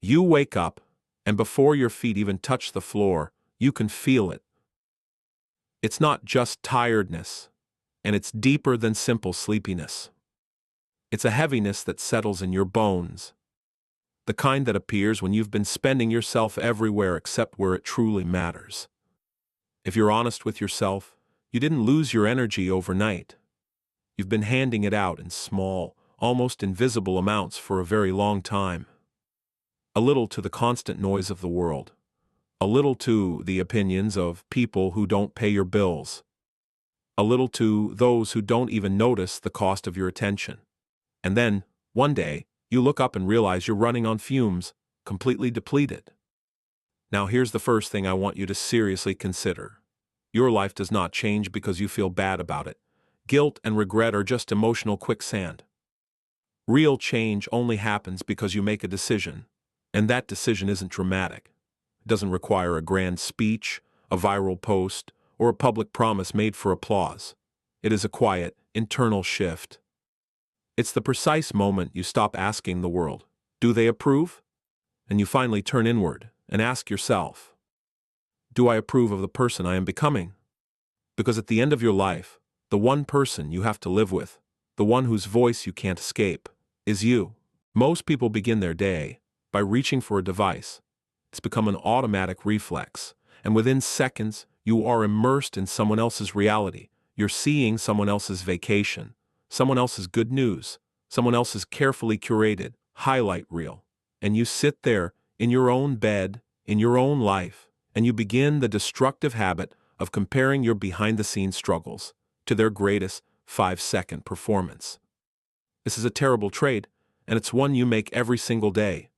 You wake up, and before your feet even touch the floor, you can feel it. It's not just tiredness, and it's deeper than simple sleepiness. It's a heaviness that settles in your bones, the kind that appears when you've been spending yourself everywhere except where it truly matters. If you're honest with yourself, you didn't lose your energy overnight. You've been handing it out in small, almost invisible amounts for a very long time. A little to the constant noise of the world. A little to the opinions of people who don't pay your bills. A little to those who don't even notice the cost of your attention. And then, one day, you look up and realize you're running on fumes, completely depleted. Now here's the first thing I want you to seriously consider. Your life does not change because you feel bad about it. Guilt and regret are just emotional quicksand. Real change only happens because you make a decision, and that decision isn't dramatic. It doesn't require a grand speech, a viral post, or a public promise made for applause. It is a quiet, internal shift. It's the precise moment you stop asking the world, "Do they approve?" And you finally turn inward and ask yourself, "Do I approve of the person I am becoming?" Because at the end of your life, the one person you have to live with, the one whose voice you can't escape, is you. Most people begin their day by reaching for a device. It's become an automatic reflex, and within seconds, you are immersed in someone else's reality. You're seeing someone else's vacation, someone else's good news, someone else's carefully curated highlight reel. And you sit there in your own bed, in your own life, and you begin the destructive habit of comparing your behind-the-scenes struggles to their greatest 5-second performance. This is a terrible trait, and it's one you make every single day.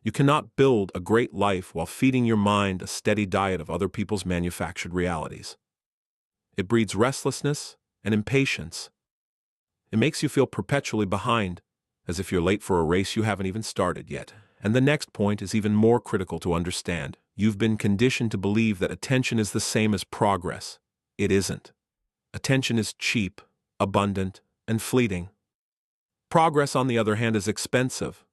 You cannot build a great life while feeding your mind a steady diet of other people's manufactured realities. It breeds restlessness and impatience. It makes you feel perpetually behind, as if you're late for a race you haven't even started yet. And the next point is even more critical to understand. You've been conditioned to believe that attention is the same as progress. It isn't. Attention is cheap, abundant, and fleeting. Progress, on the other hand, is expensive.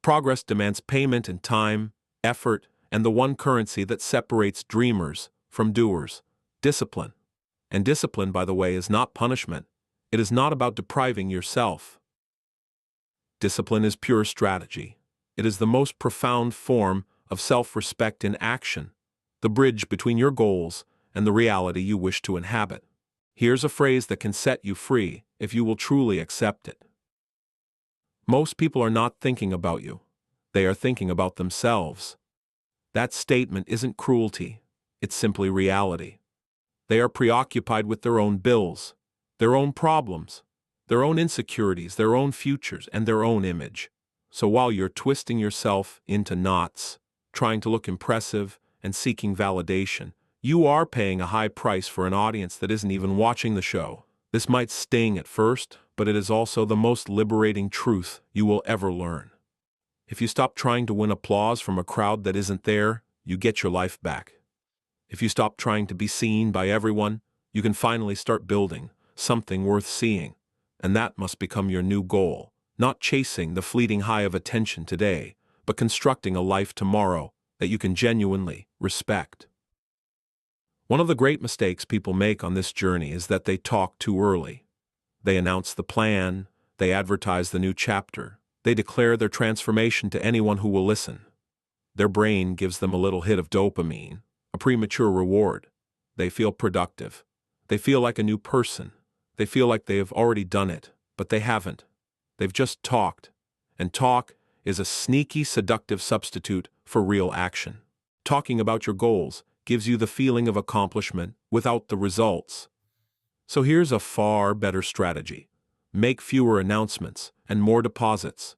Progress demands payment in time, effort, and the one currency that separates dreamers from doers: discipline. And discipline, by the way, is not punishment. It is not about depriving yourself. Discipline is pure strategy. It is the most profound form of self-respect in action, the bridge between your goals and the reality you wish to inhabit. Here's a phrase that can set you free if you will truly accept it. Most people are not thinking about you. They are thinking about themselves. That statement isn't cruelty. It's simply reality. They are preoccupied with their own bills, their own problems, their own insecurities, their own futures, and their own image. So while you're twisting yourself into knots, trying to look impressive and seeking validation, you are paying a high price for an audience that isn't even watching the show. This might sting at first, but it is also the most liberating truth you will ever learn. If you stop trying to win applause from a crowd that isn't there, you get your life back. If you stop trying to be seen by everyone, you can finally start building something worth seeing. And that must become your new goal, not chasing the fleeting high of attention today, but constructing a life tomorrow that you can genuinely respect. One of the great mistakes people make on this journey is that they talk too early. They announce the plan, they advertise the new chapter, they declare their transformation to anyone who will listen. Their brain gives them a little hit of dopamine, a premature reward. They feel productive. They feel like a new person. They feel like they have already done it, but they haven't. They've just talked. And talk is a sneaky, seductive substitute for real action. Talking about your goals gives you the feeling of accomplishment without the results. So here's a far better strategy. Make fewer announcements and more deposits.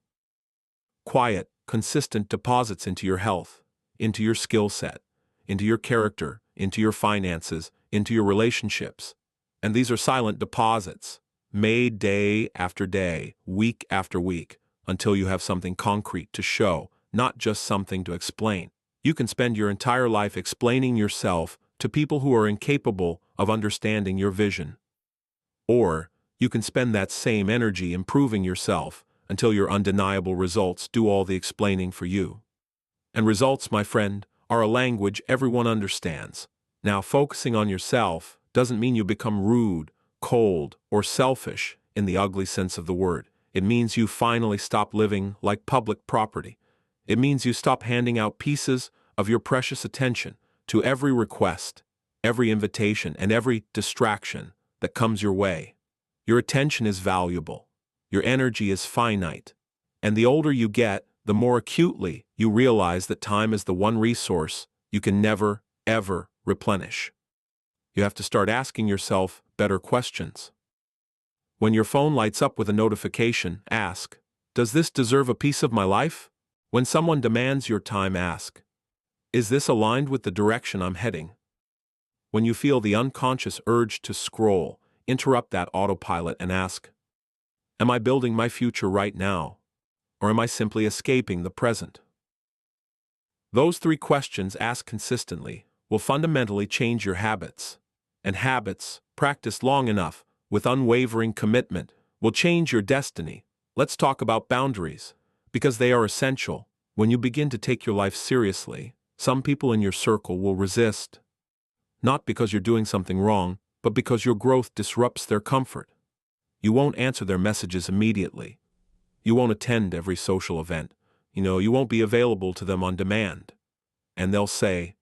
Quiet, consistent deposits into your health, into your skill set, into your character, into your finances, into your relationships. And these are silent deposits, made day after day, week after week, until you have something concrete to show, not just something to explain. You can spend your entire life explaining yourself to people who are incapable of understanding your vision. Or you can spend that same energy improving yourself until your undeniable results do all the explaining for you. And results, my friend, are a language everyone understands. Now, focusing on yourself doesn't mean you become rude, cold, or selfish in the ugly sense of the word. It means you finally stop living like public property. It means you stop handing out pieces of your precious attention to every request, every invitation, and every distraction that comes your way. Your attention is valuable. Your energy is finite. And the older you get, the more acutely you realize that time is the one resource you can never, ever replenish. You have to start asking yourself better questions. When your phone lights up with a notification, ask, "Does this deserve a piece of my life?" When someone demands your time, ask, "Is this aligned with the direction I'm heading?" When you feel the unconscious urge to scroll, interrupt that autopilot and ask, "Am I building my future right now? Or am I simply escaping the present?" Those three questions asked consistently will fundamentally change your habits. And habits, practiced long enough, with unwavering commitment, will change your destiny. Let's talk about boundaries, because they are essential. When you begin to take your life seriously, some people in your circle will resist. Not because you're doing something wrong, but because your growth disrupts their comfort. You won't answer their messages immediately. You won't attend every social event. You won't be available to them on demand. And they'll say,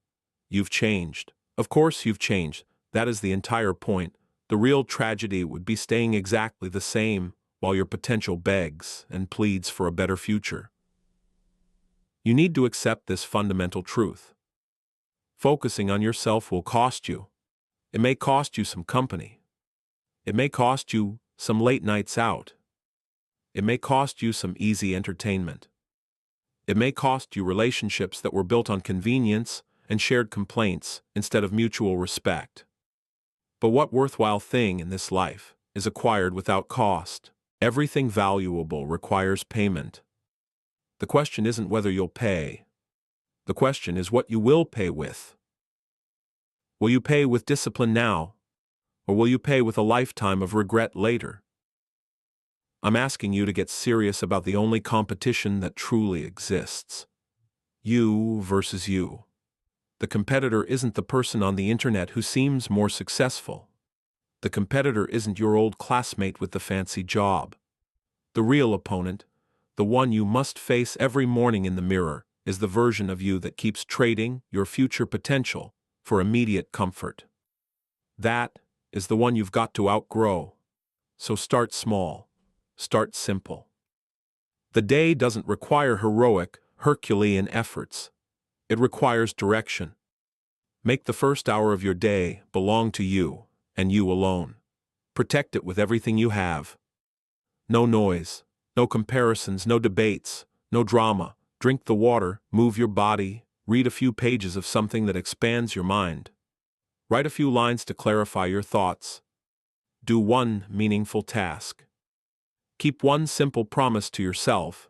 "You've changed." Of course you've changed. That is the entire point. The real tragedy would be staying exactly the same while your potential begs and pleads for a better future. You need to accept this fundamental truth. Focusing on yourself will cost you. It may cost you some company. It may cost you some late nights out. It may cost you some easy entertainment. It may cost you relationships that were built on convenience and shared complaints instead of mutual respect. But what worthwhile thing in this life is acquired without cost? Everything valuable requires payment. The question isn't whether you'll pay. The question is what you will pay with. Will you pay with discipline now, or will you pay with a lifetime of regret later? I'm asking you to get serious about the only competition that truly exists. You versus you. The competitor isn't the person on the internet who seems more successful. The competitor isn't your old classmate with the fancy job. The real opponent, the one you must face every morning in the mirror, is the version of you that keeps trading your future potential for immediate comfort. That is the one you've got to outgrow. So start small. Start simple. The day doesn't require heroic, Herculean efforts. It requires direction. Make the first hour of your day belong to you, and you alone. Protect it with everything you have. No noise, no comparisons, no debates, no drama. Drink the water, move your body, read a few pages of something that expands your mind. Write a few lines to clarify your thoughts. Do one meaningful task. Keep one simple promise to yourself,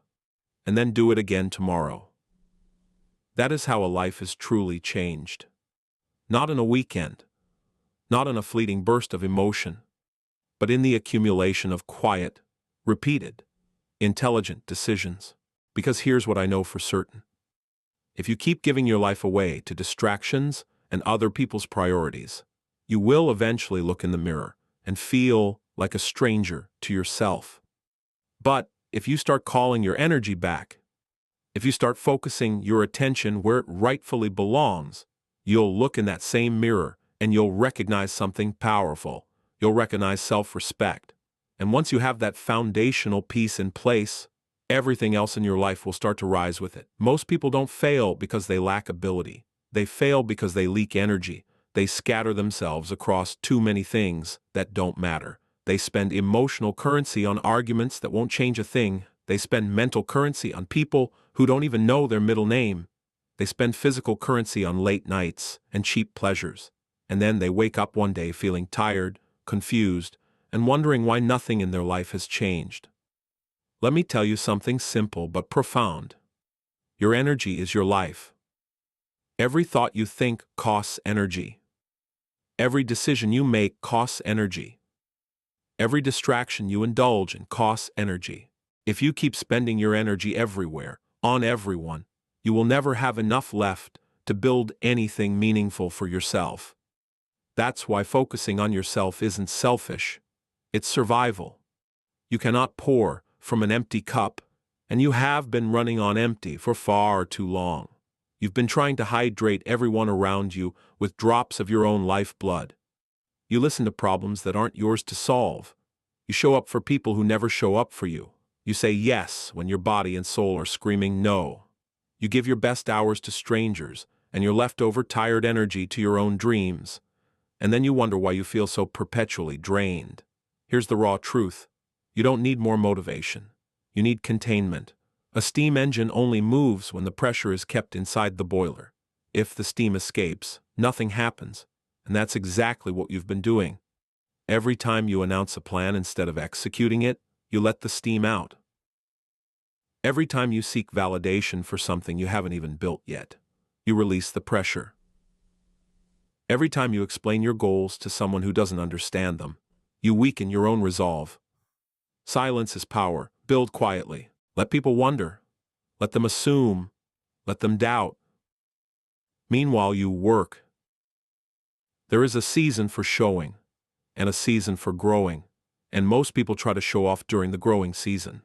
and then do it again tomorrow. That is how a life is truly changed. Not in a weekend, not in a fleeting burst of emotion, but in the accumulation of quiet, repeated, intelligent decisions. Because here's what I know for certain. If you keep giving your life away to distractions and other people's priorities, you will eventually look in the mirror and feel like a stranger to yourself. But if you start calling your energy back, if you start focusing your attention where it rightfully belongs, you'll look in that same mirror and you'll recognize something powerful. You'll recognize self-respect. And once you have that foundational piece in place, everything else in your life will start to rise with it. Most people don't fail because they lack ability. They fail because they leak energy. They scatter themselves across too many things that don't matter. They spend emotional currency on arguments that won't change a thing. They spend mental currency on people who don't even know their middle name. They spend physical currency on late nights and cheap pleasures. And then they wake up one day feeling tired, confused, and wondering why nothing in their life has changed. Let me tell you something simple but profound. Your energy is your life. Every thought you think costs energy. Every decision you make costs energy. Every distraction you indulge in costs energy. If you keep spending your energy everywhere, on everyone, you will never have enough left to build anything meaningful for yourself. That's why focusing on yourself isn't selfish, it's survival. You cannot pour from an empty cup, and you have been running on empty for far too long. You've been trying to hydrate everyone around you with drops of your own lifeblood. You listen to problems that aren't yours to solve. You show up for people who never show up for you. You say yes when your body and soul are screaming no. You give your best hours to strangers and your leftover tired energy to your own dreams. And then you wonder why you feel so perpetually drained. Here's the raw truth. You don't need more motivation. You need containment. A steam engine only moves when the pressure is kept inside the boiler. If the steam escapes, nothing happens. And that's exactly what you've been doing. Every time you announce a plan instead of executing it, you let the steam out. Every time you seek validation for something you haven't even built yet, you release the pressure. Every time you explain your goals to someone who doesn't understand them, you weaken your own resolve. Silence is power. Build quietly. Let people wonder. Let them assume. Let them doubt. Meanwhile, you work. There is a season for showing, and a season for growing, and most people try to show off during the growing season.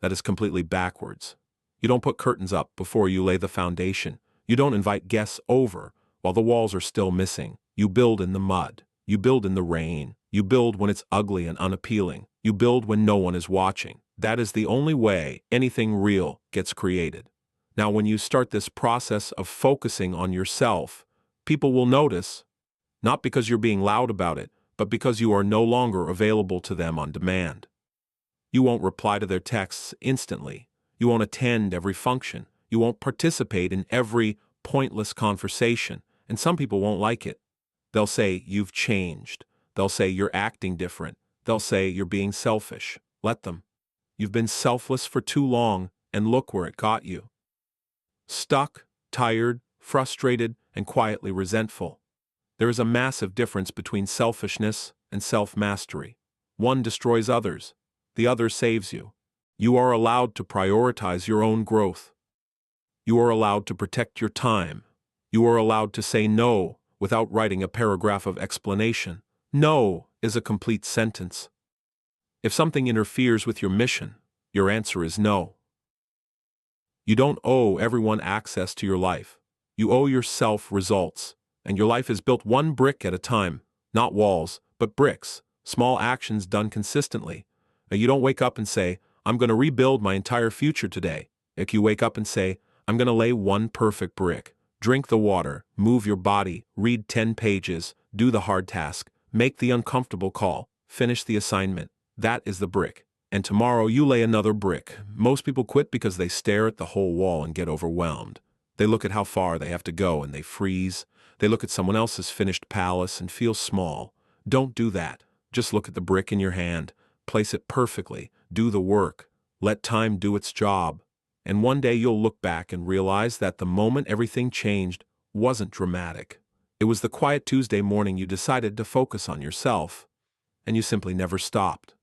That is completely backwards. You don't put curtains up before you lay the foundation. You don't invite guests over while the walls are still missing. You build in the mud. You build in the rain. You build when it's ugly and unappealing. You build when no one is watching. That is the only way anything real gets created. Now, when you start this process of focusing on yourself, people will notice, not because you're being loud about it, but because you are no longer available to them on demand. You won't reply to their texts instantly. You won't attend every function. You won't participate in every pointless conversation, and some people won't like it. They'll say, "You've changed." They'll say, "You're acting different." They'll say, "You're being selfish." Let them. You've been selfless for too long, and look where it got you. Stuck, tired, frustrated, and quietly resentful. There is a massive difference between selfishness and self-mastery. One destroys others. The other saves you. You are allowed to prioritize your own growth. You are allowed to protect your time. You are allowed to say no without writing a paragraph of explanation. No is a complete sentence. If something interferes with your mission, your answer is no. You don't owe everyone access to your life. You owe yourself results, and your life is built one brick at a time, not walls, but bricks, small actions done consistently. Now, you don't wake up and say, "I'm going to rebuild my entire future today." If you wake up and say, "I'm going to lay one perfect brick," drink the water, move your body, read 10 pages, do the hard task, make the uncomfortable call, finish the assignment. That is the brick. And tomorrow you lay another brick. Most people quit because they stare at the whole wall and get overwhelmed. They look at how far they have to go and they freeze. They look at someone else's finished palace and feel small. Don't do that. Just look at the brick in your hand. Place it perfectly. Do the work. Let time do its job. And one day you'll look back and realize that the moment everything changed wasn't dramatic. It was the quiet Tuesday morning you decided to focus on yourself, and you simply never stopped.